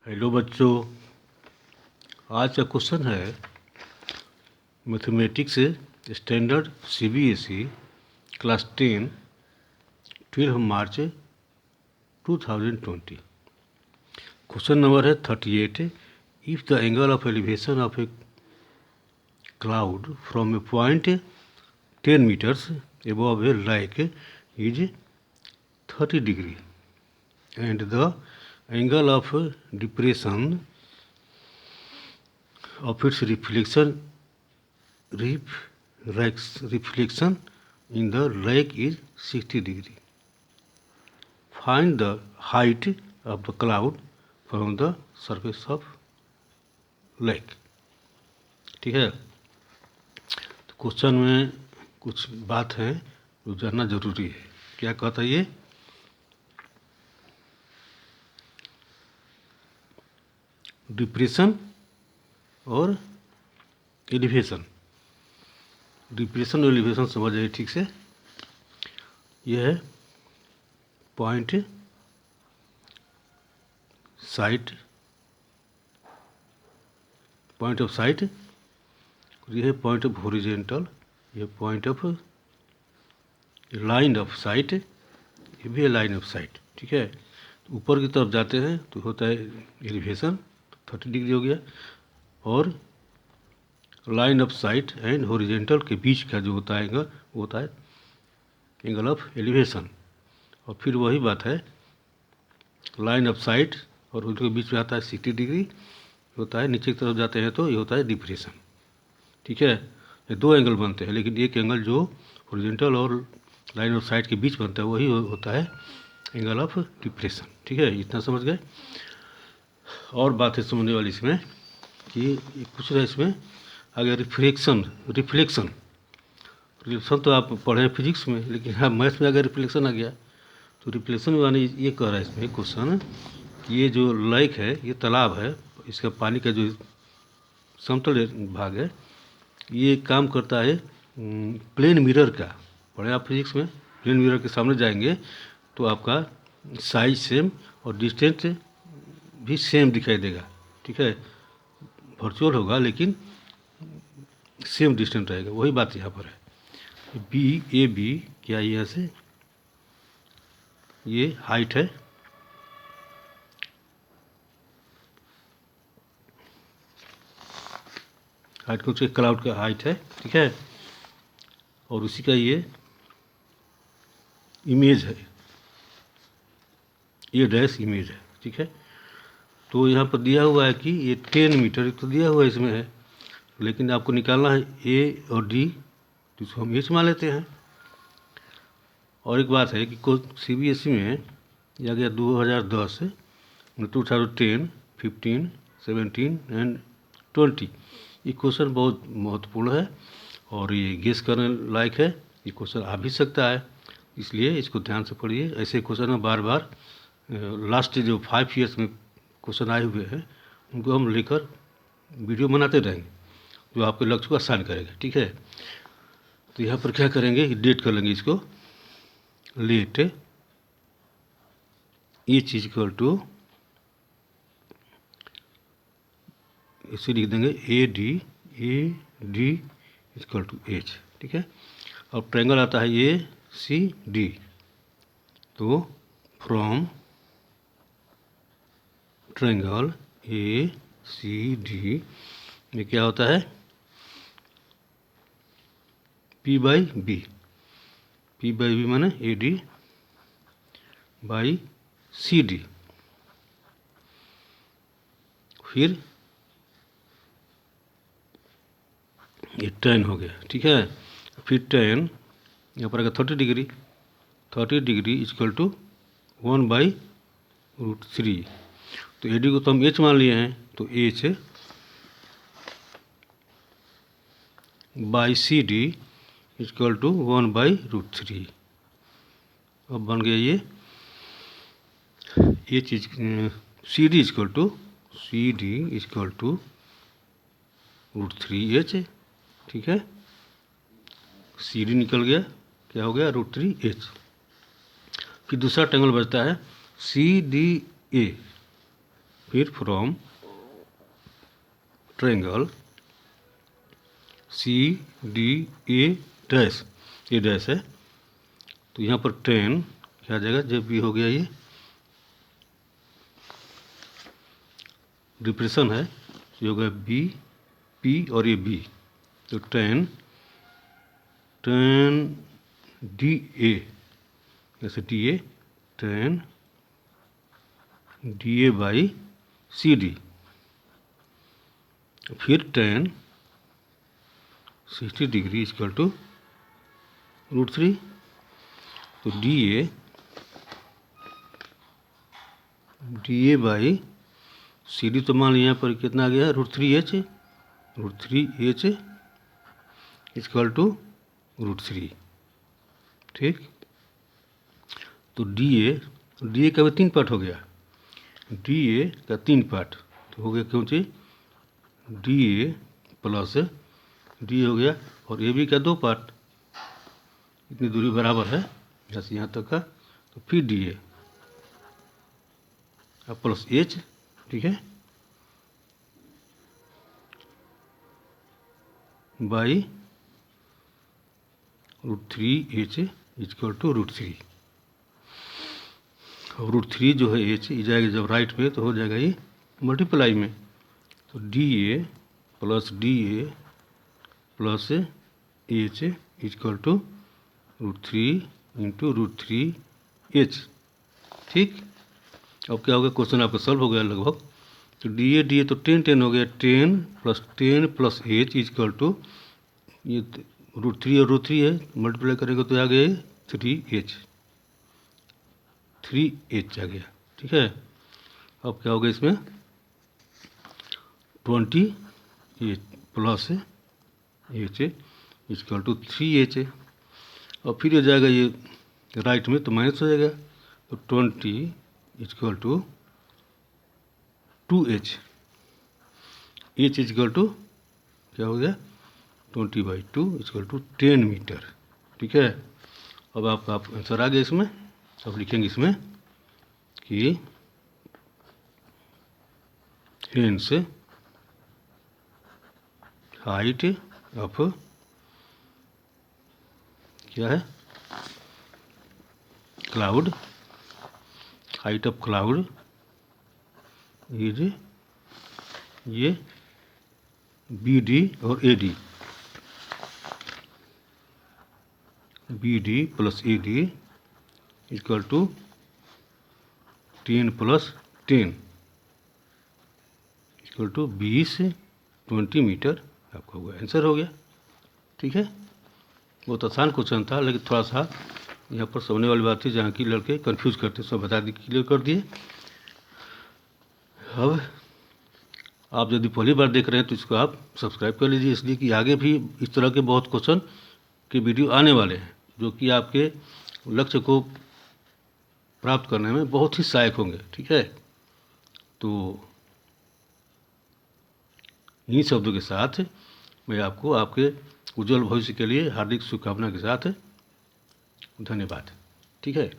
Hello बच्चों, आज का क्वेश्चन है mathematics standard CBSE class 10 12 March 2020। Question number है 38। If the angle of elevation of a cloud from a point 10 meters above a lake is 30 degree and the angle of depression of its reflection in the lake is 60 degree. Find the height of the cloud from the surface of lake. ठीक है, तो question में कुछ बात है जो जानना जरूरी है। क्या कहता है ये? डिप्रेशन और एलिवेशन। डिप्रेशन और एलिवेशन समझ जाइए ठीक से। यह है पॉइंट ऑफ साइट, यह है पॉइंट ऑफ हॉरिजॉन्टल, यह point of line of site, ये भी है लाइन ऑफ साइट। ठीक है, तो ऊपर की तरफ जाते हैं तो होता है एलिवेशन, 30 डिग्री हो गया, और line of site and horizontal के बीच का जो होता है एंगल, वो होता है एंगल ऑफ एलिवेशन। और फिर वही बात है, लाइन ऑफ साइट और उनके बीच में आता है 60 डिग्री होता है। नीचे की तरफ जाते हैं तो ये होता है डिप्रेशन। ठीक है, ये दो एंगल बनते हैं, लेकिन एक एंगल जो हॉरिजॉन्टल और लाइन ऑफ साइट के बीच बनता है वही होता है एंगल ऑफ डिप्रेशन। ठीक है, इतना समझ गए। और बात है समझने वाली इसमें कि कुछ रहा इसमें आगे रिफ्लेक्शन तो आप पढ़े फिजिक्स में, लेकिन हाँ मैथ्स में अगर रिफ्लेक्शन आ गया तो रिफ्लेक्शन वाले ये कह रहा है इसमें क्वेश्चन कि ये जो लेक है, ये तालाब है, इसका पानी का जो समतल भाग है ये काम करता है प्लेन मिरर का। पढ़े आप फिजिक्स में, प्लेन मिरर के सामने जाएंगे तो आपका साइज सेम और डिस्टेंस भी सेम दिखाई देगा। ठीक है, वर्चुअल होगा लेकिन सेम डिस्टेंस रहेगा। वही बात यहाँ पर है। बी क्या यहाँ से ये हाइट है, हाइट को क्लाउड का हाइट है। ठीक है, और उसी का ये इमेज है, ये डैश इमेज है। ठीक है, तो यहाँ पर दिया हुआ है कि ये 10 मीटर तो दिया हुआ इसमें है, लेकिन आपको निकालना है ए और डी, तो इसको हम एच मान लेते हैं। और एक बात है कि सीबीएसई में यह गया 2010 2010 15 17 एंड 20। ये क्वेश्चन बहुत महत्वपूर्ण है और ये गेस करने लायक है। ये क्वेश्चन आ भी सकता है, इसलिए इसको ध्यान से पढ़िए। ऐसे क्वेश्चन में बार बार लास्ट जो 5 ईयर्स में क्वेश्चन आए हुए हैं उनको हम लेकर वीडियो बनाते रहेंगे जो आपके लक्ष्य को आसान करेगा। ठीक है, तो यहाँ पर क्या करेंगे कि डेट कर लेंगे इसको, लेट एच इक्वल टू, इसे लिख देंगे A D equal to H. ठीक है, और ट्रायंगल आता है ए सी डी, तो from triangle A C D में क्या होता है पी बाई बी माने A D by C D. फिर ये tan हो गया। ठीक है, फिर tan यहाँ पर आएगा 30 डिग्री इक्वल टू 1/√3। तो ए डी को तो हम एच मान लिए हैं, तो H by C D equal to 1/√3। अब बन गया ये चीज सी डी इक्वल टू √3h। ठीक है, सी डी निकल गया, क्या हो गया √3h। फिर दूसरा ट्रायंगल बचता है सी डी ए, फिर from triangle C D A dash, ये डैश है तो यहाँ पर 10 क्या आ जाएगा, जब भी हो गया ये डिप्रेशन है, ये हो गया बी पी और ये बी, तो 10 डी ए, जैसे D A 10 D A by C D, फिर 10 60 डिग्री इक्वल टू √3, तो D A by C D, तो मान लिया यहाँ पर कितना आ गया, √3h इक्वल टू √3, ठीक। तो डी ए का भी 3 पार्ट हो गया, डी ए का 3 पार्ट तो हो गया, क्यों चाहिए डी ए प्लस डी हो गया, और ए बी का 2 पार्ट, इतनी दूरी बराबर है जैसे यहाँ तक का, तो फिर डी ए प्लस एच, ठीक है, बाई √3h इक्वल टू √3, और √3 जो है एच ये जाएगा जब राइट में तो हो जाएगा ये मल्टीप्लाई में, तो D A plus H equal to √3 into √3h, ठीक। अब क्या हो गया, क्वेश्चन आपका सॉल्व हो गया लगभग, तो डी ए तो 10 हो गया, 10 प्लस एच इक्वल टू ये √3 और √3 है, मल्टीप्लाई करेंगे तो आ गया 3h आ गया, ठीक है। अब क्या होगा इसमें 20 plus H equal to 3h, और फिर हो जाएगा ये राइट में तो माइनस हो जाएगा, तो 20 equal to 2h, h equal to क्या हो गया 20/2 इक्वल टू 10 मीटर, ठीक है। अब आपका आंसर आ गया इसमें, अब लिखेंगे इसमें कि हेंस हाइट ऑफ क्या है cloud, height of cloud is ये बी डी और A D, B D plus A D equal to 10 plus 10 equal to 20 metre, आपका हुआ आंसर हो गया, ठीक है। बहुत आसान क्वेश्चन था, लेकिन थोड़ा सा यहाँ पर समझने वाली बात थी जहाँ की लड़के कंफ्यूज करते, सब बता दिए, क्लियर कर दिए। अब आप यदि पहली बार देख रहे हैं तो इसको आप सब्सक्राइब कर लीजिए, इसलिए कि आगे भी इस तरह के बहुत क्वेश्चन के वीडियो आने वाले हैं जो कि आपके लक्ष्य को प्राप्त करने में बहुत ही सहायक होंगे, ठीक है। तो इन्हीं शब्दों के साथ मैं आपको आपके उज्जवल भविष्य के लिए हार्दिक शुभकामना के साथ धन्यवाद, ठीक है।